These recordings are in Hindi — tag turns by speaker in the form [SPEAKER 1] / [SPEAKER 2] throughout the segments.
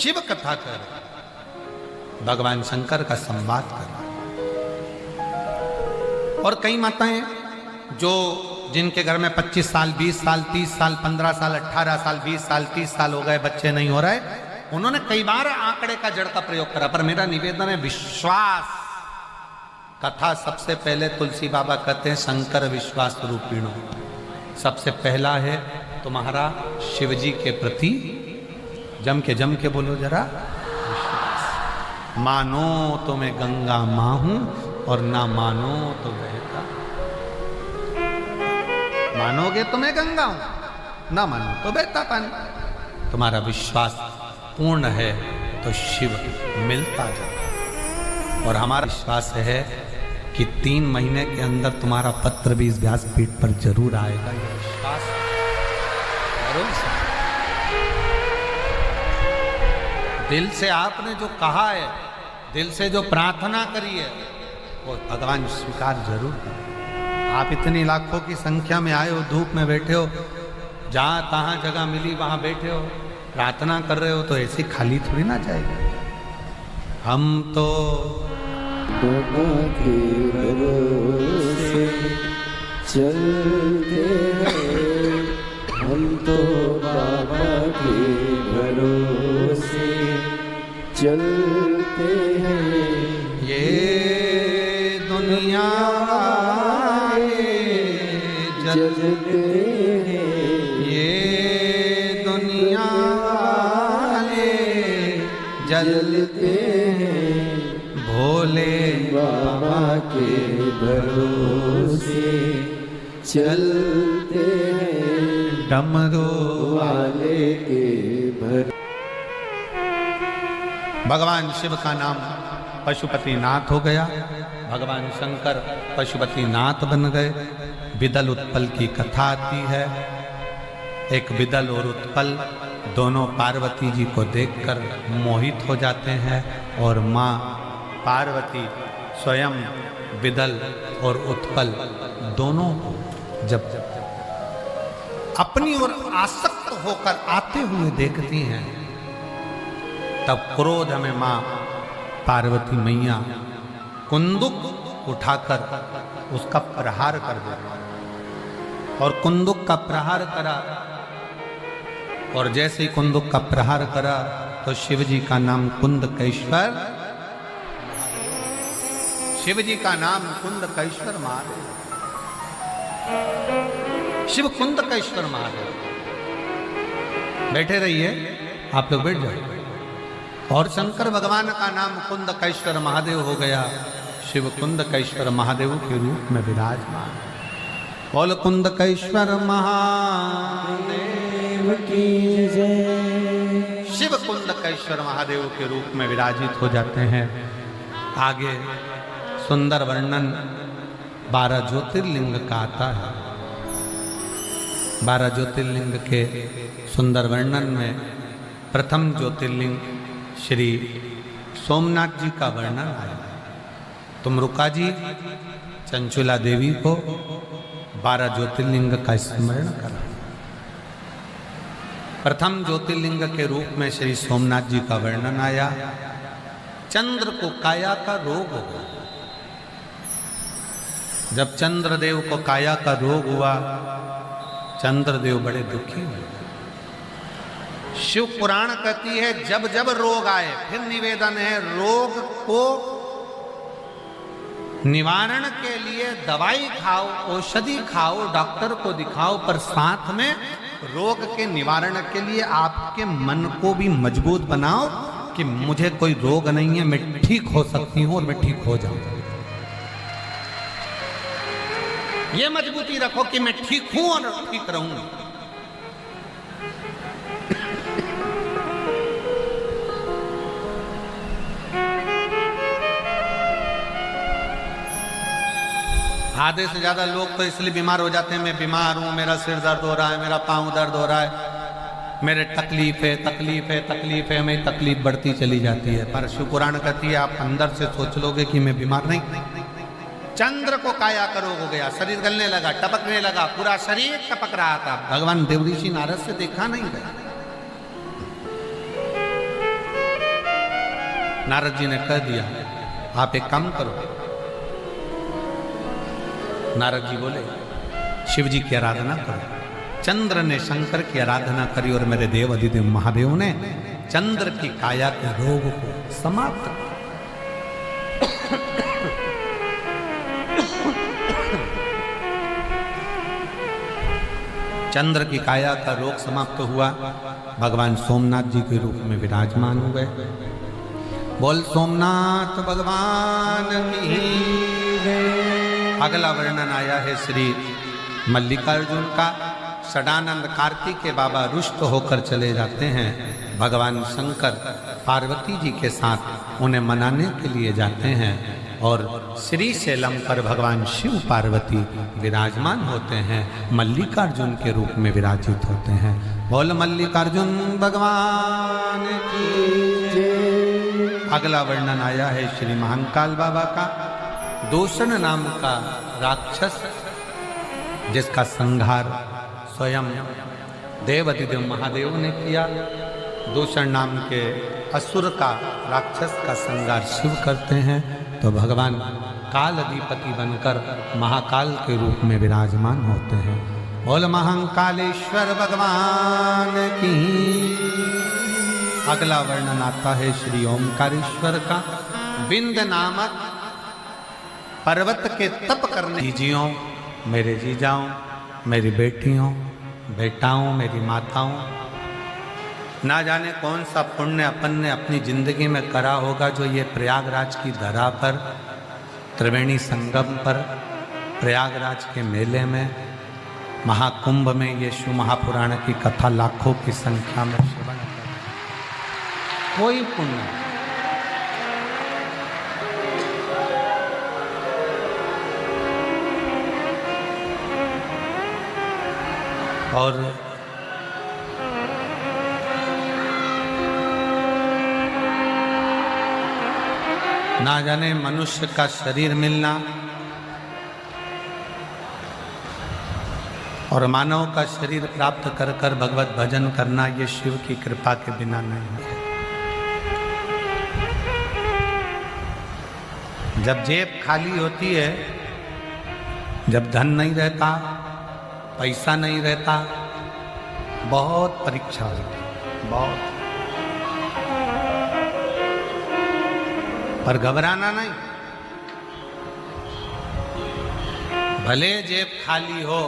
[SPEAKER 1] शिव कथा कर, भगवान शंकर का संवाद कर। और कई माताएं जो जिनके घर में 25 साल 20 साल 30 साल 15 साल 18 साल 20 साल 30 साल हो गए, बच्चे नहीं हो रहे, उन्होंने कई बार आंकड़े का जड़ का प्रयोग करा। पर मेरा निवेदन है, विश्वास कथा सबसे पहले तुलसी बाबा कहते हैं शंकर विश्वास रूपिणो। सबसे पहला है तुम्हारा शिव जी के प्रति जम के बोलो जरा विश्वास। मानो तो मैं गंगा मां हूं और ना मानो तो बहता। मानोगे तो मैं गंगा हूं, ना मानो तो बहता पानी। तुम्हारा विश्वास पूर्ण है तो शिव मिलता जाता। और हमारा विश्वास है कि 3 महीने के अंदर तुम्हारा पत्र भी इस व्यासपीठ पर जरूर आएगा। यह विश्वास जरूर से। दिल से आपने जो कहा है, दिल से जो प्रार्थना करी है, वो भगवान स्वीकार जरूर करें। आप इतनी लाखों की संख्या में आए हो, धूप में बैठे हो, जहां तहां जगह मिली वहां बैठे हो, प्रार्थना कर रहे हो, तो ऐसी खाली थोड़ी ना जाएगा। हम तो
[SPEAKER 2] बाबा के भरोसे चलते हैं, हम तो बाबा के भरोसे चलते हैं।
[SPEAKER 1] ये दुनिया
[SPEAKER 2] जलते हैं,
[SPEAKER 1] ये दुनिया
[SPEAKER 2] जलते हैं,
[SPEAKER 1] भोले
[SPEAKER 2] बाबा के भरोसे चलते हैं,
[SPEAKER 1] डमरू
[SPEAKER 2] वाले के भरोसे।
[SPEAKER 1] भगवान शिव का नाम पशुपतिनाथ हो गया, भगवान शंकर पशुपतिनाथ बन गए। विदल उत्पल की कथा आती है। एक विदल और उत्पल दोनों पार्वती जी को देखकर मोहित हो जाते हैं और माँ पार्वती स्वयं विदल और उत्पल दोनों को जब अपनी ओर आसक्त होकर आते हुए देखती हैं, तब क्रोध में माँ पार्वती मैया कुंदुक उठाकर उसका प्रहार कर देती। और कुंदुक का प्रहार करा, और जैसे ही कुंदुक का प्रहार करा तो शिव जी का नाम कुंदकेश्वर, शिव जी का नाम कुंदकेश्वर महादेव, शिव कुंदकेश्वर महादेव। बैठे रहिए, आप लोग बैठ जाओ। और शंकर भगवान का नाम कुंदकेश्वर महादेव हो गया। शिव कुंदकेश्वर महादेव के रूप में विराजमान। बोल कुंदकेश्वर महादेव
[SPEAKER 2] की जय।
[SPEAKER 1] शिव कुंदकेश्वर महादेव के रूप में विराजित हो जाते हैं। आगे सुंदर वर्णन 12 ज्योतिर्लिंग का आता है। 12 ज्योतिर्लिंग के सुंदर वर्णन में प्रथम ज्योतिर्लिंग श्री सोमनाथ जी का वर्णन आया। तुम रुका जी चंचुला देवी को 12 ज्योतिर्लिंग का स्मरण करा। प्रथम ज्योतिर्लिंग के रूप में श्री सोमनाथ जी का वर्णन आया। चंद्र को काया का रोग हो गया। जब चंद्रदेव को काया का रोग हुआ, चंद्रदेव बड़े दुखी हुए। शिव पुराण कहती है जब जब रोग आए, फिर निवेदन है रोग को निवारण के लिए दवाई खाओ, औषधि खाओ, डॉक्टर को दिखाओ, पर साथ में रोग के निवारण के लिए आपके मन को भी मजबूत बनाओ कि मुझे कोई रोग नहीं है, मैं ठीक हो सकती हूं और मैं ठीक हो जाऊंगी। ये मजबूती रखो कि मैं ठीक हूं और ठीक रहूंगी। आधे से ज्यादा लोग तो इसलिए बीमार हो जाते हैं, मैं बीमार हूं, मेरा सिर दर्द हो रहा है, मेरा पांव दर्द हो रहा है, मेरे तकलीफ है तकलीफ है तकलीफ है, मेरी तकलीफ बढ़ती चली जाती है। पर शिव पुराण कहती है आप अंदर से सोच लोगे कि मैं बीमार नहीं। चंद्र को काया का रोग हो गया, शरीर गलने लगा, टपकने लगा, पूरा शरीर टपक रहा था। भगवान देवऋषि नारद से देखा नहीं गया। नारद जी ने कह दिया, आप एक काम करो। नारद जी बोले, शिव जी की आराधना करो। चंद्र ने शंकर की आराधना करी और मेरे देव अधिदेव महादेव ने चंद्र की काया के रोग को समाप्त किया। चंद्र की काया का रोग समाप्त हुआ। भगवान सोमनाथ जी के रूप में विराजमान हुए। बोल सोमनाथ भगवान की। अगला वर्णन आया है श्री मल्लिकार्जुन का। षडानंद कार्तिक के बाबा रुष्ट होकर चले जाते हैं। भगवान शंकर पार्वती जी के साथ उन्हें मनाने के लिए जाते हैं और श्री शैलम पर भगवान शिव पार्वती विराजमान होते हैं, मल्लिकार्जुन के रूप में विराजित होते हैं। बोल मल्लिकार्जुन भगवान की जय। अगला वर्णन आया है श्री महाकाल बाबा का। दूषण नाम का राक्षस जिसका संहार स्वयं देवाधिदेव महादेव ने किया। दूषण नाम के असुर का, राक्षस का संहार शिव करते हैं, तो भगवान काल अधिपति बनकर महाकाल के रूप में विराजमान होते हैं। बोल महाकालेश्वर भगवान की। अगला वर्णन आता है श्री ओमकारेश्वर का। बिंद नामक पर्वत के तप करने जीजियों, मेरे जीजाओं, मेरी बेटियों, बेटाओं, मेरी माताओं, ना जाने कौन सा पुण्य अपन ने अपनी जिंदगी में करा होगा जो ये प्रयागराज की धरा पर, त्रिवेणी संगम पर, प्रयागराज के मेले में, महाकुंभ में ये शिव महापुराण की कथा लाखों की संख्या में श्रवण कर। कोई पुण्य और ना जाने मनुष्य का शरीर मिलना और मानव का शरीर प्राप्त कर कर भगवत भजन करना, ये शिव की कृपा के बिना नहीं है। जब जेब खाली होती है, जब धन नहीं रहता, पैसा नहीं रहता, बहुत परीक्षा होती है, बहुत। पर घबराना नहीं। भले जेब खाली हो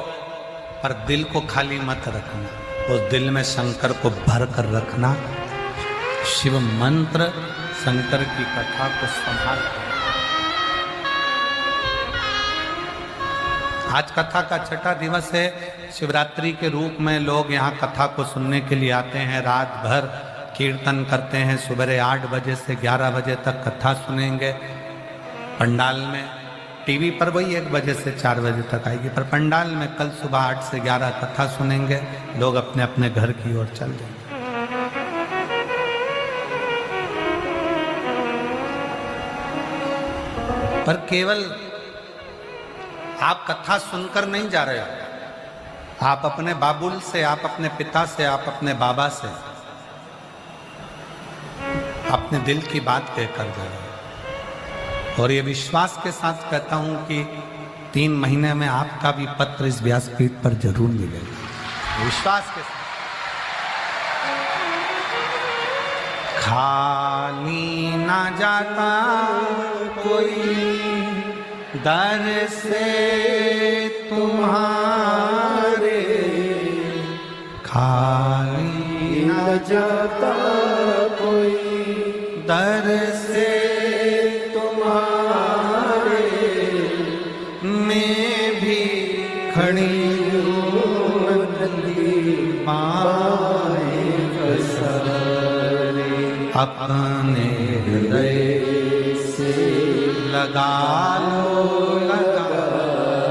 [SPEAKER 1] पर दिल को खाली मत रखना। उस दिल में शंकर को भर कर रखना। शिव मंत्र, शंकर की कथा को संभाल। आज कथा का छठा दिवस है। शिवरात्रि के रूप में लोग यहाँ कथा को सुनने के लिए आते हैं। रात भर कीर्तन करते हैं। सुबह 8 बजे से 11 बजे तक कथा सुनेंगे पंडाल में। टीवी पर वही 1 बजे से 4 बजे तक आएगी, पर पंडाल में कल सुबह 8 से 11 कथा सुनेंगे। लोग अपने अपने घर की ओर चल जाएंगे। पर केवल आप कथा सुनकर नहीं जा रहे हो। आप अपने बाबुल से, आप अपने पिता से, आप अपने बाबा से अपने दिल की बात कहकर जा रहे हो। और ये विश्वास के साथ कहता हूं कि 3 महीने में आपका भी पत्र इस व्यासपीठ पर जरूर मिलेगा। विश्वास के साथ। खाली ना जाता कोई दर से तुम्हारे, खाली न जाता कोई दर से तुम्हारे, मैं भी खड़ी हूँ बाएं पसारे, अपने हृदय से लगा लो, लगा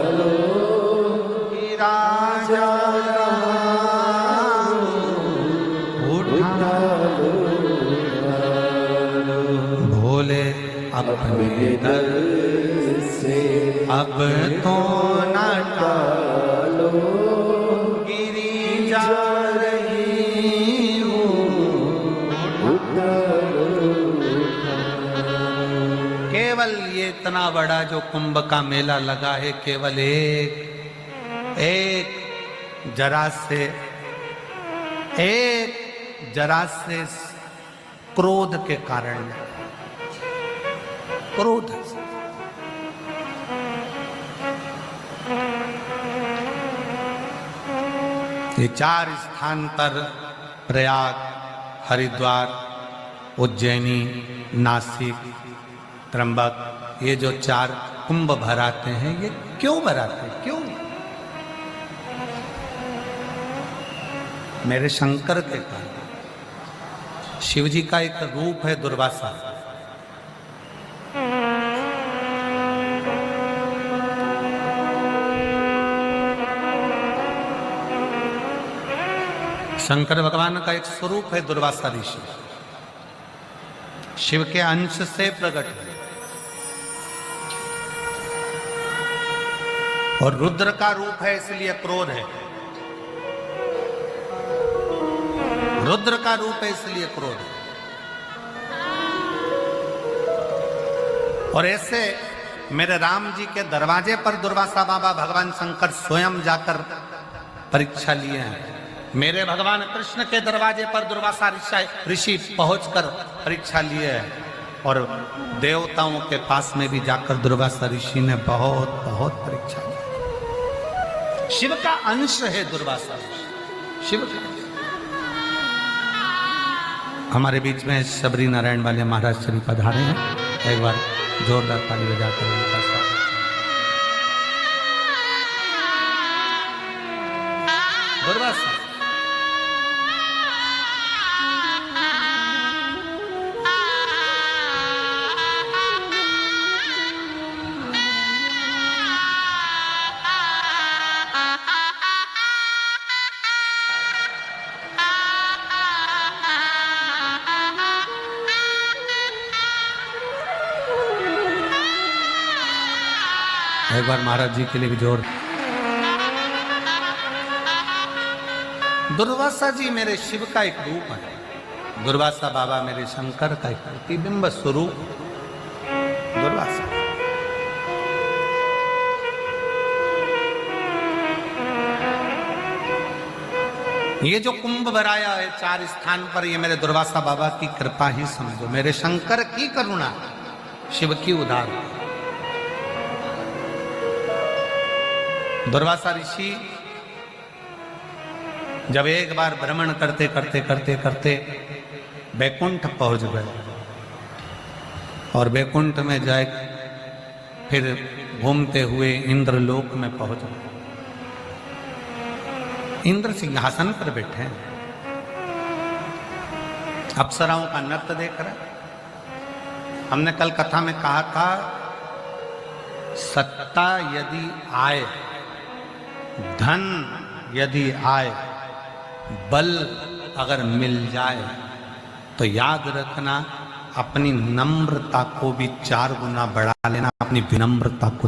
[SPEAKER 1] लो कि राजा उठा लो, भोले अपने दर से अब तो न टालो, गिरी जा रही हूँ, उठा लो। केवल ये इतना बड़ा जो कुंभ का मेला लगा है, केवल एक जरा से क्रोध के कारण, क्रोध। ये 4 स्थान पर, प्रयाग, हरिद्वार, उज्जैनी, नासिक, त्र्यंबक, ये जो 4 कुंभ भराते हैं, ये क्यों भराते हैं? क्यों? मेरे शंकर के कारण। शिव जी का एक रूप है दुर्वासा। शंकर भगवान का एक स्वरूप है दुर्वासा ऋषि, शिव के अंश से प्रकट है। और रुद्र का रूप है, इसलिए क्रोध है। रुद्र का रूप है, इसलिए क्रोध है। और ऐसे मेरे राम जी के दरवाजे पर दुर्वासा बाबा भगवान शंकर स्वयं जाकर परीक्षा लिए हैं। मेरे भगवान कृष्ण के दरवाजे पर दुर्वासा ऋषि पहुंचकर परीक्षा लिए हैं। और देवताओं के पास में भी जाकर दुर्वासा ऋषि ने बहुत बहुत परीक्षा ली। शिव का अंश है दुर्वासा ऋषि, शिव का। हमारे बीच में शबरी नारायण वाले महाराज श्री पधारे हैं। एक बार जोरदार ताली बजाकर उनका स्वागत। दुर्वासा एक बार महाराज जी के लिए भी जोर। दुर्वासा जी मेरे शिव का एक रूप है। दुर्वासा बाबा मेरे शंकर का एक प्रतिबिंब स्वरूप। दुर्वासा ये जो कुंभ भराया है 4 स्थान पर, ये मेरे दुर्वासा बाबा की कृपा ही समझो, मेरे शंकर की करुणा, शिव की उदार। दुर्वासा ऋषि जब एक बार भ्रमण करते करते करते करते बैकुंठ पहुंच गए, और बैकुंठ में जाए फिर घूमते हुए इंद्रलोक में पहुंच गए। इंद्र सिंहासन पर बैठे हैं, अप्सराओं का नृत्य देख रहे। हमने कल कथा में कहा था, सत्ता यदि आए, धन यदि आए, बल अगर मिल जाए, तो याद रखना अपनी नम्रता को भी 4 गुना बढ़ा लेना, अपनी विनम्रता को